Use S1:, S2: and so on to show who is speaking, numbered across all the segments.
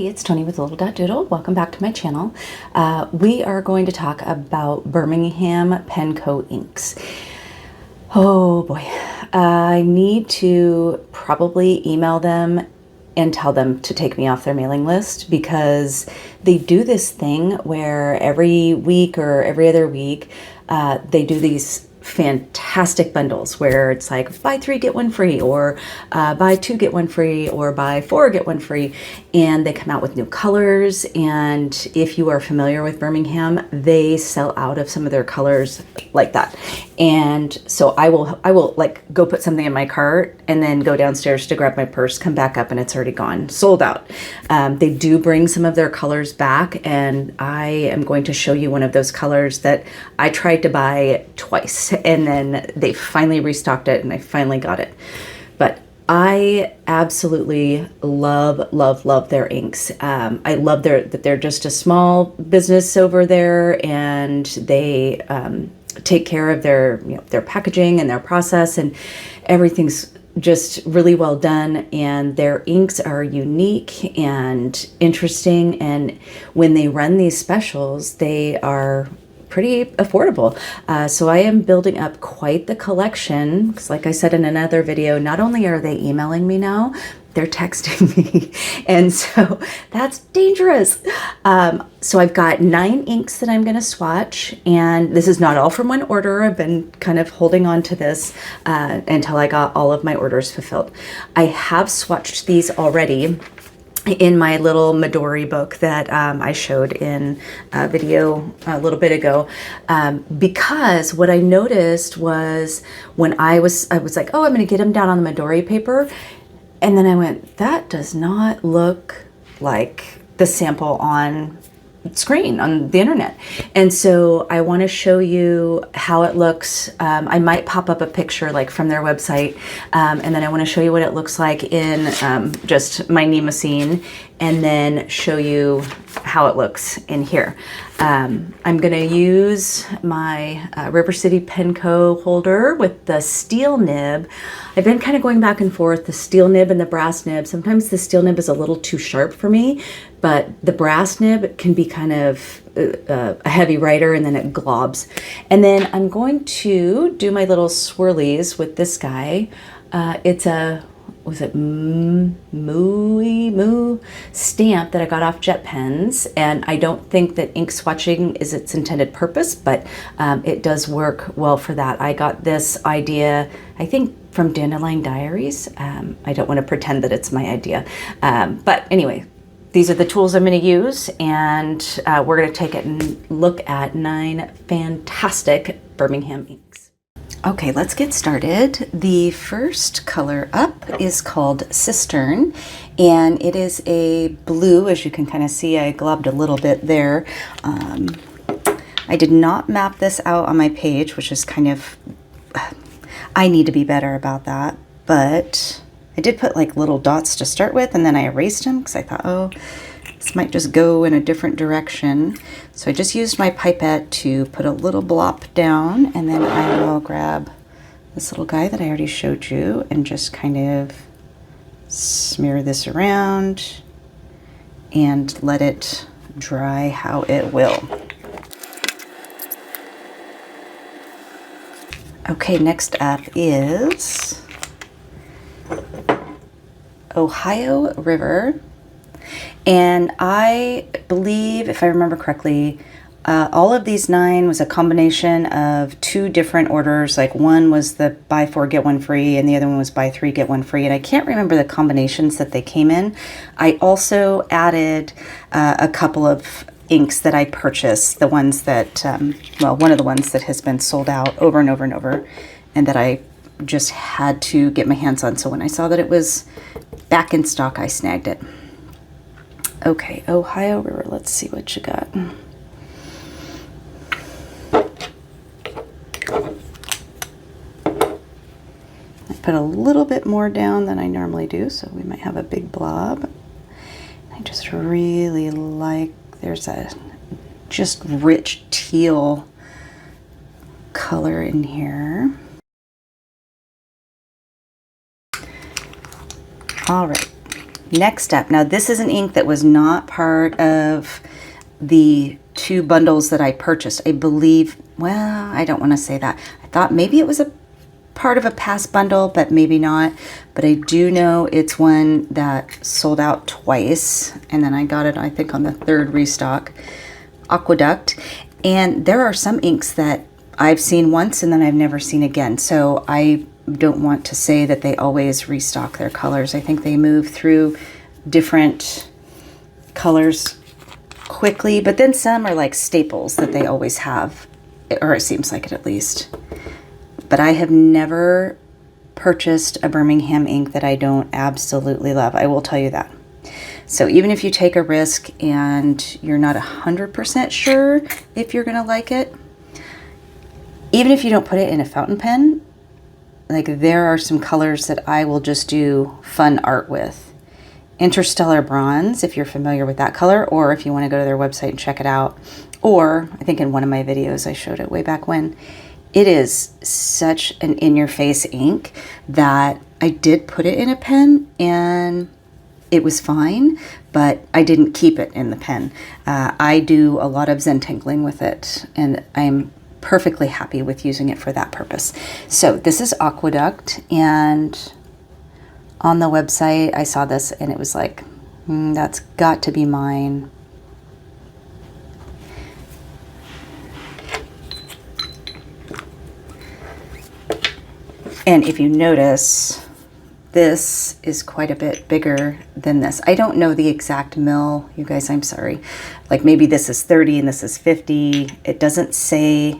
S1: it's Tony with lidl.doodle. Welcome back to my channel. We are going to talk about Birmingham Pen Co inks. Oh boy, I need to probably email them and tell them to take me off their mailing list, because they do this thing where every week or every other week they do these fantastic bundles where it's like buy 3 get 1 free, or buy 2 get 1 free, or buy 4 get 1 free, and they come out with new colors. And if you are familiar with Birmingham, they sell out of some of their colors like that. And so I will like go put something in my cart and then go downstairs to grab my purse, come back up, and it's already gone, sold out. They do bring some of their colors back, and I am going to show you one of those colors that I tried to buy twice, and then they finally restocked it and I finally got it. But I absolutely love their inks. I love that they're just a small business over there, and they take care of their packaging and their process, and everything's just really well done, and their inks are unique and interesting. And when they run these specials, they are pretty affordable. So I am building up quite the collection, because like I said in another video, not only are they emailing me now, they're texting me. And so that's dangerous. So I've got 9 inks that I'm going to swatch, and this is not all from one order. I've been kind of holding on to this until I got all of my orders fulfilled. I have swatched these already in my little Midori book that I showed in a video a little bit ago, because what I noticed was when I was like, oh, I'm going to get them down on the Midori paper, and then I went, that does not look like the sample on screen on the internet. And so I want to show you how it looks. I might pop up a picture like from their website, and then I want to show you what it looks like in just my Nemosine, and then show you how it looks in here. I'm going to use my River City Pen Co holder with the steel nib. I've been kind of going back and forth, the steel nib and the brass nib. Sometimes the steel nib is a little too sharp for me, but the brass nib can be kind of a heavy writer, and then it globs. And then I'm going to do my little swirlies with this guy. It's a, was it Moo stamp that I got off Jet Pens, and I don't think that ink swatching is its intended purpose, but it does work well for that. I got this idea, I think, from Dandelion Diaries. I don't want to pretend that it's my idea, but anyway, these are the tools I'm going to use, and we're going to take it and look at 9 fantastic Birmingham inks. Okay, let's get started. The first color up is called Sistern, and it is a blue. As you can kind of see, I globbed a little bit there. I did not map this out on my page, which is kind of, I need to be better about that, but I did put like little dots to start with, and then I erased them because I thought, oh, this might just go in a different direction. So I just used my pipette to put a little blop down, and then I will grab this little guy that I already showed you and just kind of smear this around and let it dry how it will. Okay, next up is Ohio River. And I believe, if I remember correctly, all of these 9 was a combination of 2 different orders. Like one was the buy 4 get 1 free, and the other one was buy 3 get 1 free. And I can't remember the combinations that they came in. I also added a couple of inks that I purchased, the ones that, well, one of the ones that has been sold out over and over and over, and that I just had to get my hands on. So when I saw that it was back in stock, I snagged it. Okay, Ohio River, let's see what you got. I put a little bit more down than I normally do, so we might have a big blob. I just really like, there's a just rich teal color in here. All right, Next up, now this is an ink that was not part of the 2 bundles that I purchased. I believe, well, I don't want to say that. I thought maybe it was a part of a past bundle, but maybe not. But I do know it's one that sold out twice, and then I got it, I think, on the 3rd restock. Aqueduct. And there are some inks that I've seen once and then I've never seen again. So I don't want to say that they always restock their colors. I think they move through different colors quickly, but then some are like staples that they always have, or it seems like it at least. But I have never purchased a Birmingham ink that I don't absolutely love. I will tell you that. So even if you take a risk and you're not 100% sure if you're gonna like it, even if you don't put it in a fountain pen, like there are some colors that I will just do fun art with. Interstellar Bronze, if you're familiar with that color, or if you want to go to their website and check it out. Or I think in one of my videos I showed it way back when. It is such an in-your-face ink that I did put it in a pen and it was fine, but I didn't keep it in the pen. I do a lot of Zentangling with it, and I'm perfectly happy with using it for that purpose. So this is Aqueduct, and on the website I saw this and it was like, that's got to be mine. And if you notice, this is quite a bit bigger than this. I don't know the exact mil, you guys, I'm sorry. Like maybe this is 30 and this is 50. It doesn't say,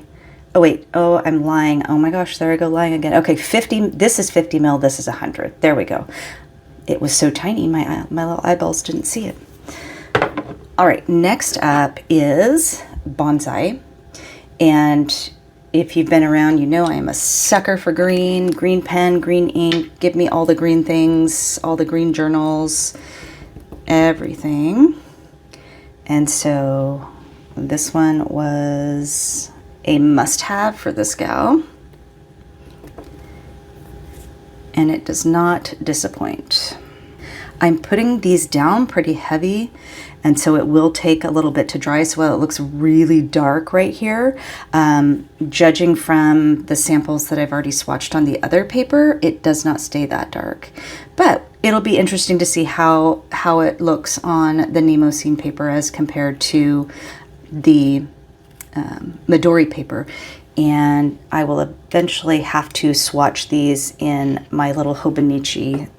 S1: oh wait, oh, I'm lying. Oh my gosh, there I go lying again. Okay, 50, this is 50 mil, this is 100. There we go. It was so tiny, my little eyeballs didn't see it. All right, next up is Bonsai. And if you've been around, you know I am a sucker for green pen, green ink. Give me all the green things, all the green journals, everything. And so this one was a must-have for this gal. And it does not disappoint. I'm putting these down pretty heavy, and so it will take a little bit to dry. So while it looks really dark right here, judging from the samples that I've already swatched on the other paper, it does not stay that dark. But it'll be interesting to see how it looks on the Nemosine paper as compared to the Midori paper. And I will eventually have to swatch these in my little Hobonichi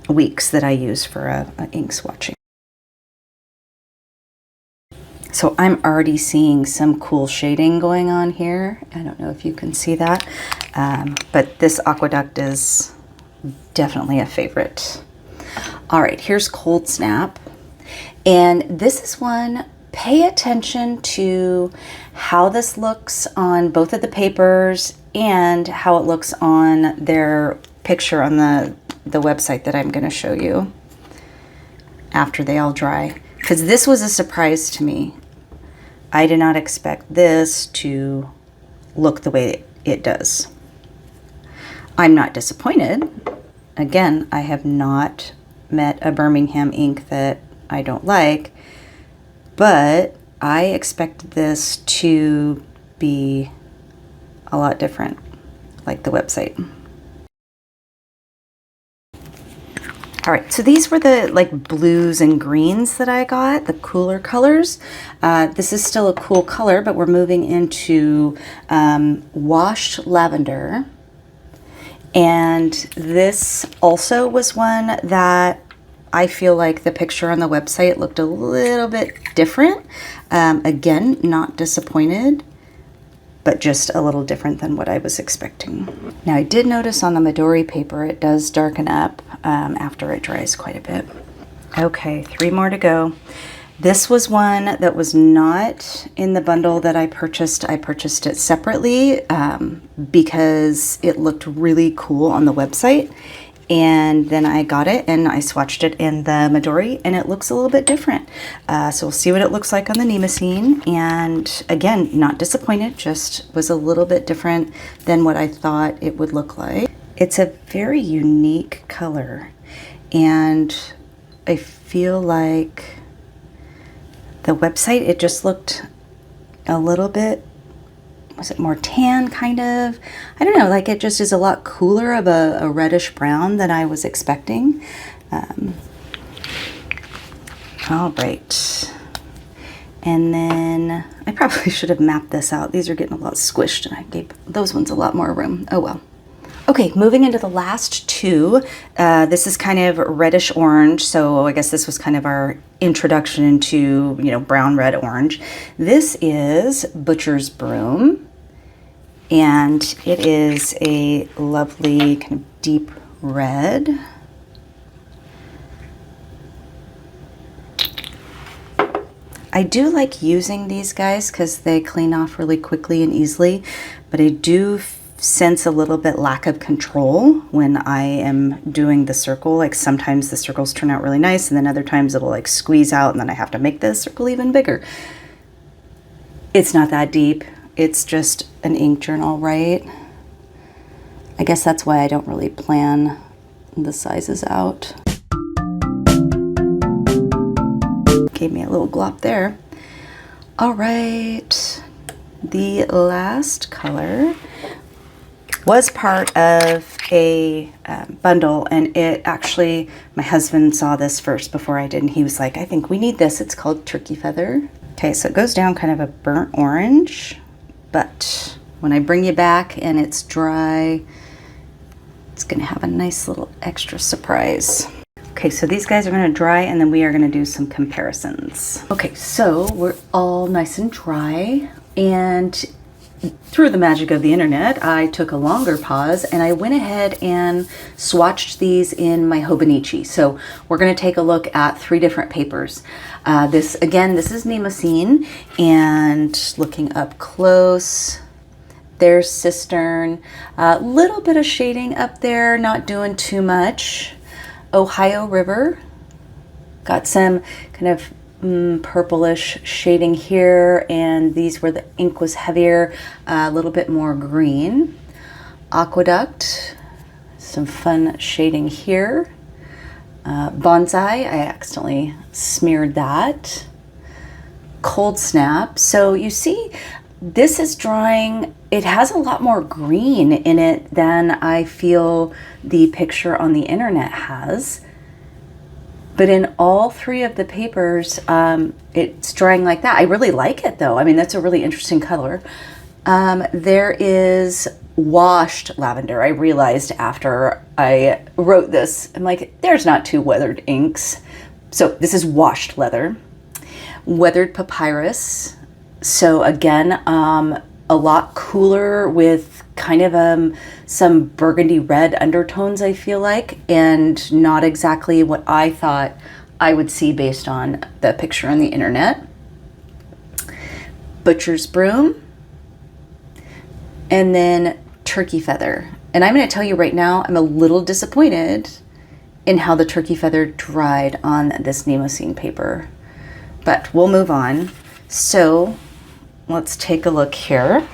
S1: weeks that I use for a ink swatching. So I'm already seeing some cool shading going on here. I don't know if you can see that, but this Aqueduct is definitely a favorite. All right, here's Cold Snap. And this is one, pay attention to how this looks on both of the papers and how it looks on their picture on the website that I'm going to show you after they all dry, because this was a surprise to me. I did not expect this to look the way it does. I'm not disappointed. Again, I have not met a Birmingham ink that I don't like, but I expected this to be a lot different, like the website. All right, so these were the like blues and greens that I got, the cooler colors. This is still a cool color, but we're moving into washed lavender. And this also was one that I feel like the picture on the website looked a little bit different. Again, not disappointed, but just a little different than what I was expecting. Now I did notice on the Midori paper, it does darken up after it dries quite a bit. Okay, 3 more to go. This was one that was not in the bundle that I purchased. I purchased it separately because it looked really cool on the website. And then I got it and I swatched it in the Midori and it looks a little bit different. So we'll see what it looks like on the Nemosine. And again, not disappointed, just was a little bit different than what I thought it would look like. It's a very unique color. and I feel like the website, it just looked a little bit, was it more tan kind of? I don't know, like it just is a lot cooler of a reddish brown than I was expecting. All right. And then I probably should have mapped this out. These are getting a lot squished and I gave those ones a lot more room. Oh well. Okay, moving into the last two. This is kind of reddish orange, so I guess this was kind of our introduction into, you know, brown, red, orange. This is Butcher's Broom, and it is a lovely kind of deep red. I do like using these guys because they clean off really quickly and easily, but I do sense a little bit lack of control when I am doing the circle. Like sometimes the circles turn out really nice and then other times it'll like squeeze out and then I have to make the circle even bigger. It's not that deep. It's just an ink journal, right? I guess that's why I don't really plan the sizes out. Gave me a little glop there. All right, the last color was part of a bundle, and it actually, my husband saw this first before I did, and he was like, I think we need this. It's called Turkey Feather. Okay, so it goes down kind of a burnt orange, but when I bring you back and it's dry, it's gonna have a nice little extra surprise. Okay, so these guys are gonna dry and then we are gonna do some comparisons. Okay, so we're all nice and dry, and through the magic of the internet, I took a longer pause and I went ahead and swatched these in my Hobonichi. So we're going to take a look at 3 different papers. This is Nemocene, and looking up close, there's Sistern. A little bit of shading up there, not doing too much. Ohio River, got some kind of purplish shading here, and these where the ink was heavier, a little bit more green. Aqueduct, some fun shading here. Bonsai, I accidentally smeared that. Cold Snap, so you see this is drying, it has a lot more green in it than I feel the picture on the internet has. But in all 3 of the papers, it's drying like that. I really like it though. I mean, that's a really interesting color. There is washed lavender. I realized after I wrote this, I'm like, there's not 2 weathered inks. So this is washed leather. Weathered papyrus. So again, a lot cooler with kind of some burgundy red undertones, I feel like, and not exactly what I thought I would see based on the picture on the internet. Butcher's Broom, and then Turkey Feather. And I'm going to tell you right now, I'm a little disappointed in how the Turkey Feather dried on this Nemocene paper, but we'll move on. So let's take a look here.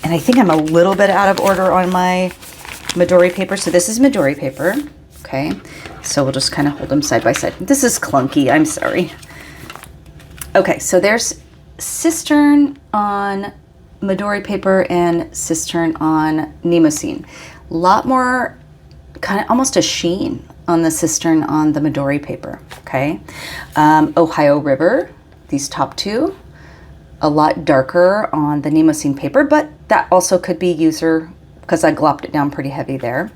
S1: And I think I'm a little bit out of order on my Midori paper. So this is Midori paper, okay? So we'll just kind of hold them side by side. This is clunky, I'm sorry. Okay, so there's Sistern on Midori paper and Sistern on Nemocene. A lot more, kind of almost a sheen on the Sistern on the Midori paper, okay? Ohio River, these top 2. A lot darker on the Nemocene paper, but that also could be user because I glopped it down pretty heavy there.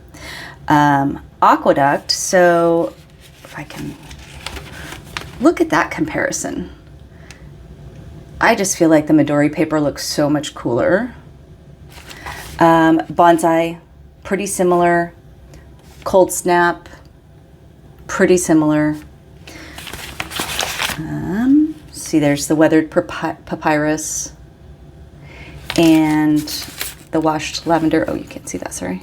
S1: Aqueduct, so if I can look at that comparison, I just feel like the Midori paper looks so much cooler. Bonsai, pretty similar. Cold Snap, pretty similar. See, there's the weathered papyrus and the washed lavender. Oh, you can't see that, sorry.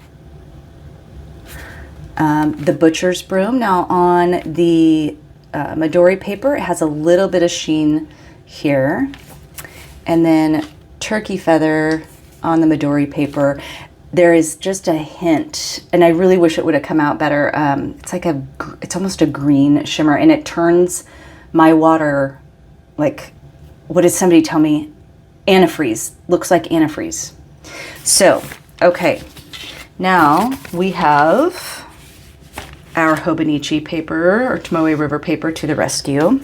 S1: The Butcher's Broom. Now on the Midori paper, it has a little bit of sheen here. And then Turkey Feather on the Midori paper. there is just a hint, and I really wish it would have come out better. It's almost a green shimmer, and it turns my water like, what did somebody tell me? Antifreeze. Looks like antifreeze. So, okay. Now we have our Hobonichi paper, or Tomoe River paper, to the rescue.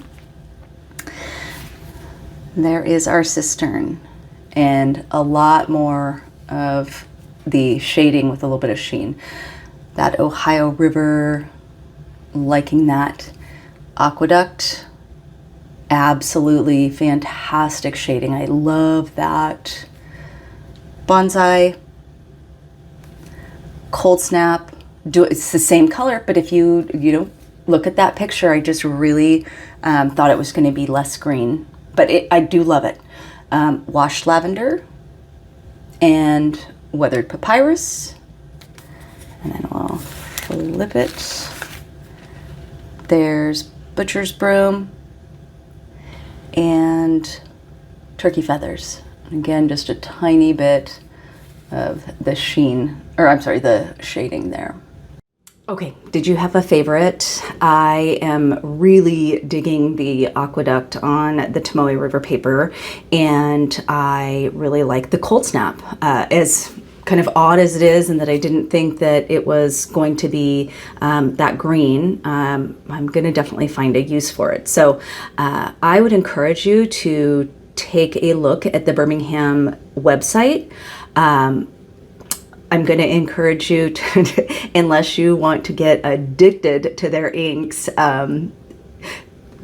S1: There is our Sistern, and a lot more of the shading with a little bit of sheen. That Ohio River, liking that. Aqueduct, absolutely fantastic shading. I love that. Bonsai, Cold Snap, it's the same color, but if you look at that picture, I just really thought it was going to be less green, but I do love it. Washed Lavender and Weathered Papyrus, and then we'll flip it. There's Butcher's Broom and Turkey Feathers. Again, just a tiny bit of the sheen, or I'm sorry, the shading there. Okay, did you have a favorite? I am really digging the Aqueduct on the Tomoe River paper, and I really like the Cold Snap. As kind of odd as it is, and that I didn't think that it was going to be that green, I'm going to definitely find a use for it. So I would encourage you to take a look at the Birmingham website. I'm going to encourage you to, unless you want to get addicted to their inks,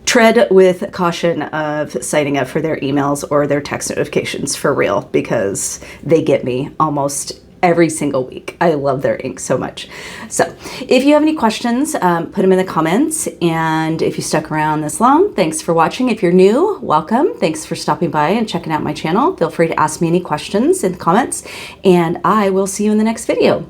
S1: tread with caution of signing up for their emails or their text notifications for real, because they get me almost every single week. I love their ink so much. So if you have any questions, put them in the comments. And if you stuck around this long, thanks for watching. If you're new, welcome. Thanks for stopping by and checking out my channel. Feel free to ask me any questions in the comments, and I will see you in the next video.